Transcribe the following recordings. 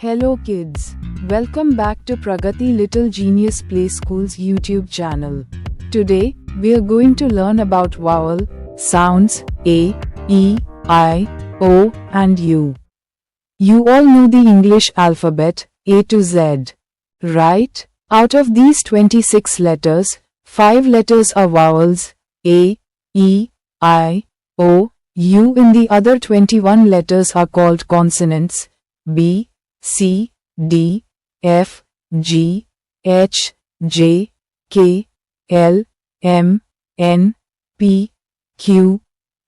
Hello kids, welcome back to Pragati Little Genius Play School's YouTube channel. Today, we are going to learn about vowel sounds A, E, I, O and U. You all know the English alphabet, A to Z, right? Out of these 26 letters, 5 letters are vowels, A, E, I, O, U and the other 21 letters are called consonants, B, C, D, F, G, H, J, K, L, M, N, P, Q,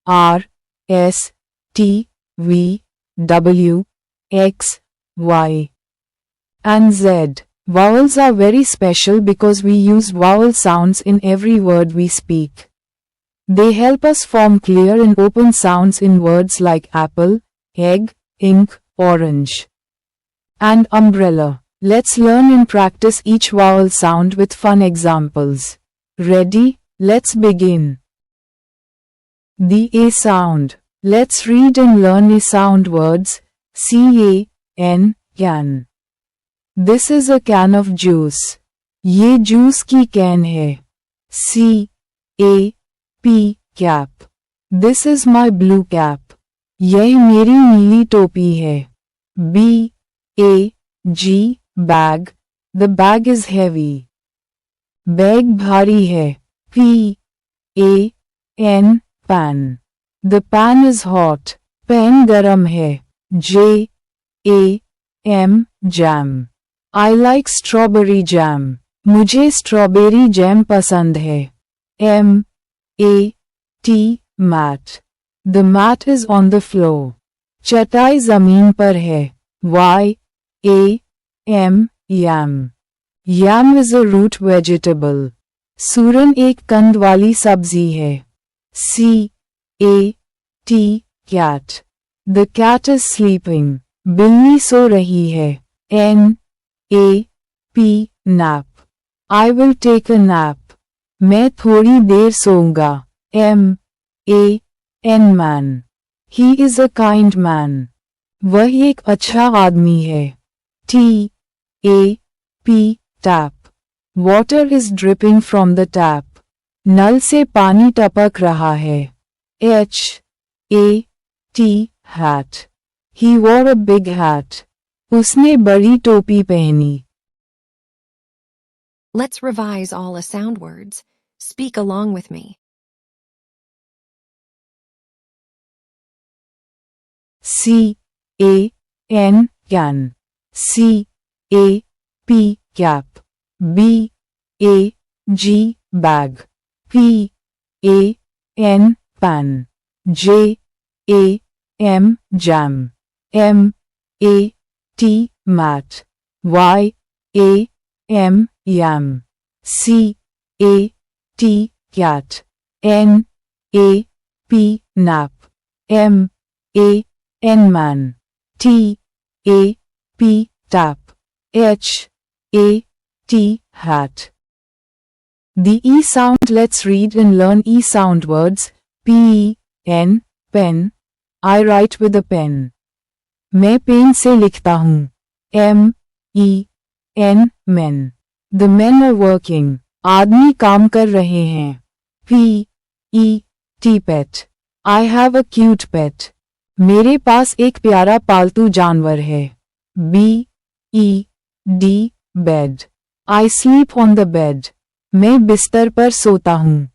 R, S, T, V, W, X, Y, and Z. Vowels are very special because we use vowel sounds in every word we speak. They help us form clear and open sounds in words like apple, egg, ink, orange, and umbrella. Let's learn and practice each vowel sound with fun examples. Ready? Let's begin. The A sound. Let's read and learn A sound words. C-A-N, can. This is a can of juice. ये juice की can है. C-A-P, cap. This is my blue cap. यह मेरी नीली टोपी है. B-A-G, bag. The bag is heavy. Bag भारी है. P-A-N, pan. The pan is hot. Pan गरम है. J-A-M, jam. I like strawberry jam. मुझे स्ट्रॉबेरी जैम पसंद है. M-A-T, mat. The mat is on the floor. चटाई जमीन पर है. Y-A-M, yam. Yam is a root vegetable. सूरन एक कंद वाली सब्जी है. C-A-T, cat. The cat is sleeping. बिल्ली सो रही है. N-A-P, nap. I will take a nap. मैं थोड़ी देर सोऊंगा. M-A-N, man. He is a kind man. वह एक अच्छा आदमी है. T-A-P, tap. Water is dripping from the tap. नल से पानी टपक रहा है. H-A-T, hat. He wore a big hat. उसने बड़ी टोपी पहनी. Let's revise all the sound words. Speak along with me. C-A-N, can. C-A-P, cap. B-A-G, bag. P-A-N, pan. J-A-M, jam. M-A-T, mat. Y-A-M, yam. C-A-T, cat. N-A-P, nap. M-A-N, man. T-A-P, tap. H-A-T, hat. The E sound. Let's read and learn E sound words. P-E-N, pen. I write with a pen. मैं pen से लिखता हूँ. M-E-N, men. The men are working. आदमी काम कर रहे हैं. P-E-T, pet. I have a cute pet. मेरे पास एक प्यारा पालतू जानवर है. B-E-D, bed. I sleep on the bed. मैं बिस्तर पर सोता हूँ.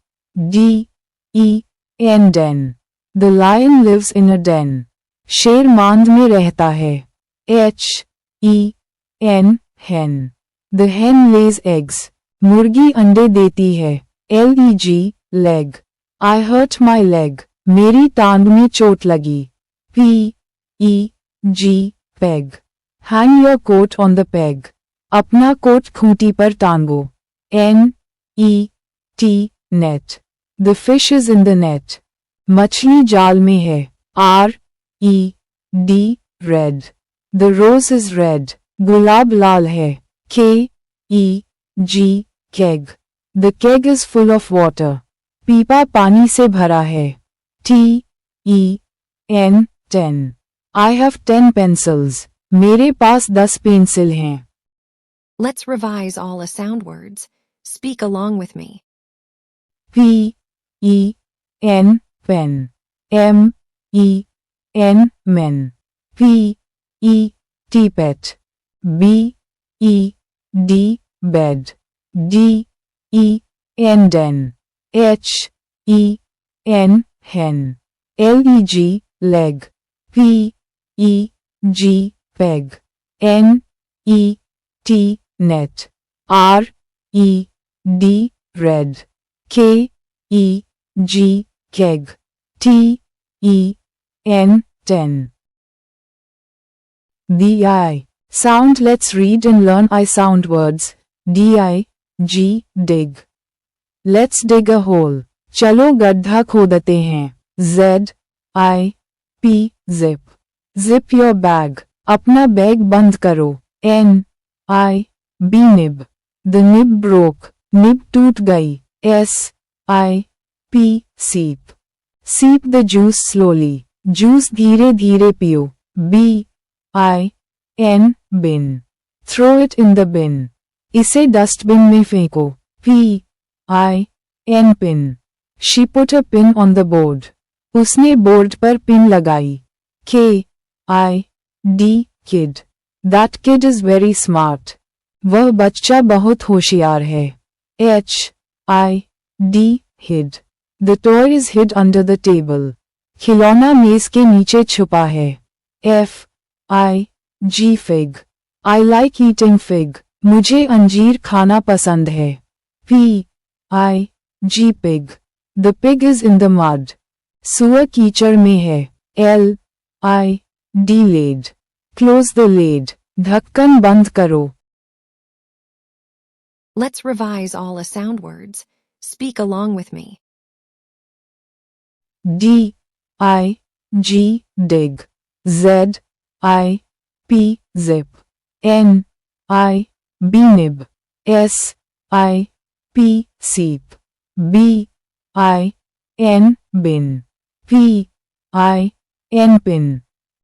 D-E-N, den. The lion lives in a den. शेर मांद में रहता है. H-E-N, hen. The hen lays eggs. मुर्गी अंडे देती है. L-E-G, leg. I hurt my leg. मेरी टांग में चोट लगी. P-E-G, peg. Hang your coat on the peg. अपना कोट खूंटी पर टांगो. N-E-T, net. The fish is in the net. मछली जाल में है. R-E-D, red. The rose is red. गुलाब लाल है. K-E-G, keg. The keg is full of water. पीपा पानी से भरा है. T-E-N, 10. I have 10 pencils. मेरे पास 10 पेंसिल हैं. Let's revise all the sound words. Speak along with me. P E N pen. M E N men. P E T pet. B E D bed. D E N den. H E N hen. L E G leg. P E G peg. N E T net. R E D red. K E G keg. T E N ten. The I sound. Let's read and learn I sound words. D-I-G dig. Let's dig a hole. चलो गड्ढा खोदते हैं. Z-I-P zip. Zip your bag. अपना bag बंद करो. N-I-B nib. The nib broke. Nib टूट गई. S-I-P seep. Seep the juice slowly. Juice धीरे धीरे पियो. B-I-N bin. Throw it in the bin. इसे डस्टबिन में फेंको. P-I-N pin. She put a pin on the board. उसने बोर्ड पर पिन लगाई. K-I-D kid. That kid is very smart. वह बच्चा बहुत होशियार है. H-I-D hid. The toy is hid under the table. खिलौना मेज के नीचे छुपा है. F-I-G fig. I like eating fig. मुझे अंजीर खाना पसंद है. P-I-G pig. The pig is in the mud. सुअर कीचड़ में है. L-I-D lid. Close the lid. ढक्कन बंद करो. Let's revise all the sound words. Speak along with me. D-I-G dig. Z-I-P zip. N-I-B nib. S-I-P seep. B-I-N bin. P-I-N pin.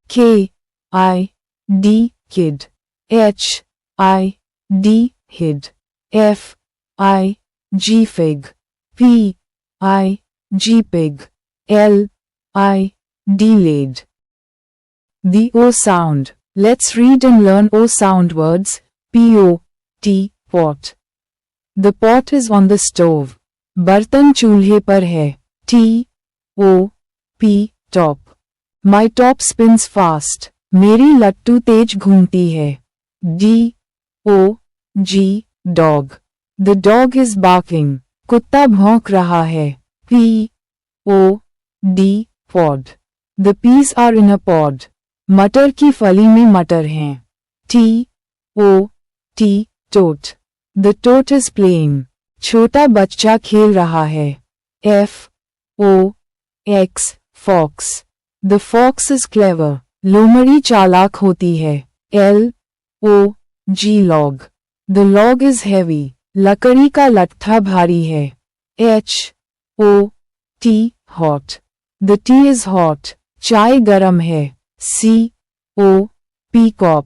K-I-D kid. H-I-D hid. F-I-G fig. P-I-G pig. L-I-D laid. The O sound. Let's read and learn O sound words. P-O-T pot. The pot is on the stove. बर्तन चूल्हे पर है. T-O-P top. My top spins fast. मेरी लट्टू तेज घूमती है. D-O-G dog. The dog is barking. कुत्ता भौंक रहा है. P-O-D pod. The peas are in a pod. मटर की फली में मटर हैं. T-O-T tote. The tote is playing. छोटा बच्चा खेल रहा है. F-O-X fox. The fox is clever. लोमड़ी चालाक होती है. L-O-G log. The log is heavy. लकड़ी का लट्ठा भारी है. H-O-T hot. The tea is hot. चाय गरम है. C-O-P cop.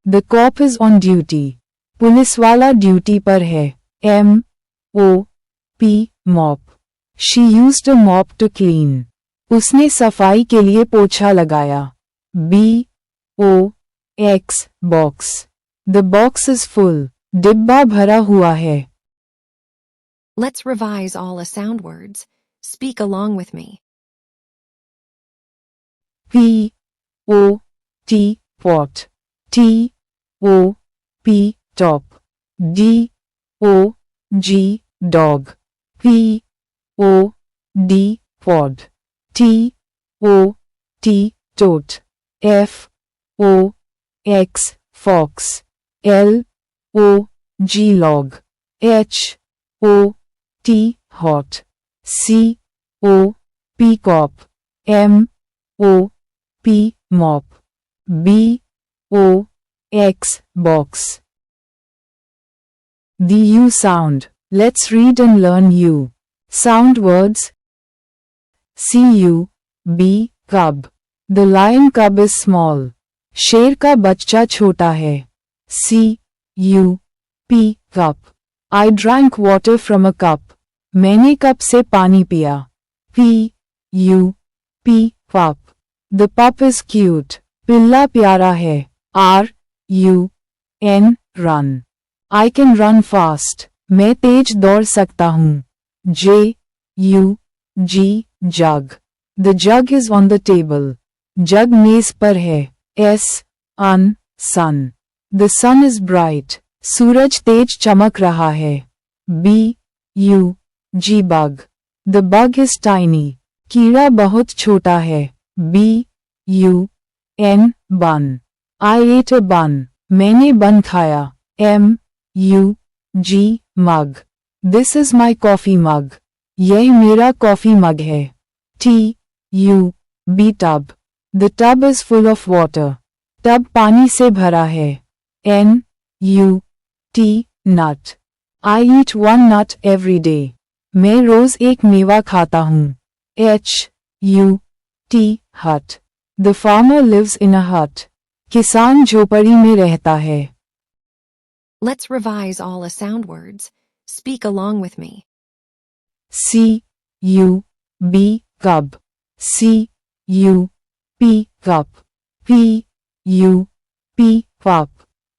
The cop is on duty. Police वाला ड्यूटी पर है. M-O-P mop. She used a mop to clean. उसने सफाई के लिए पोछा लगाया. B-O-X box. The box is full. डिब्बा भरा हुआ है. Let's revise all the sound words. Speak along with me. P-O-T pot. T-O-P top. D-O-G dog. P-O-D pod. T-O-T tote. F-O-X fox. L-O-G log. H-O-T hot. C-O-P cop. M-O-P mop. B-O-X box. The U sound. Let's read and learn U. Sound words. C-U-B cub. The lion cub is small. शेर का बच्चा छोटा है। CUP cup. I drank water from a cup. मैंने cup से पानी पिया। PUP pup. The pup is cute. पिल्ला प्यारा है। RUN run. I can run fast. मैं तेज दौड़ सकता हूँ। JUG jug. The jug is on the table. जग मेज पर है। sun. The sun is bright. सूरज तेज चमक रहा है। BUG bug. The bug is tiny. कीड़ा बहुत छोटा है। BUN bun. I ate a bun. मैंने बन खाया। MUG mug. This is my coffee mug. यह मेरा कॉफी मग है। TUB tub. The tub is full of water. Tub पानी से भरा है। NUT nut. I eat one nut every day. मैं रोज एक मेवा खाता हूँ। HUT hut. The farmer lives in a hut. किसान झोपड़ी में रहता है। Let's revise all the sound words. Speak along with me. CUB cub. CUP cup. PUP pup.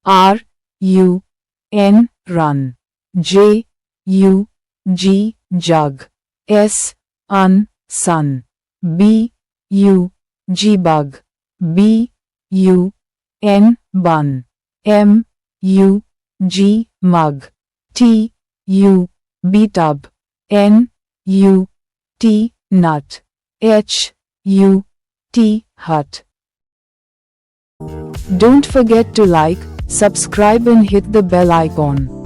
RUN run. JUG jug. Sun. BUG bug. BUN bun. MUG mug. TUB tub. NUT nut. HUT hut. Don't forget to like, subscribe and hit the bell icon.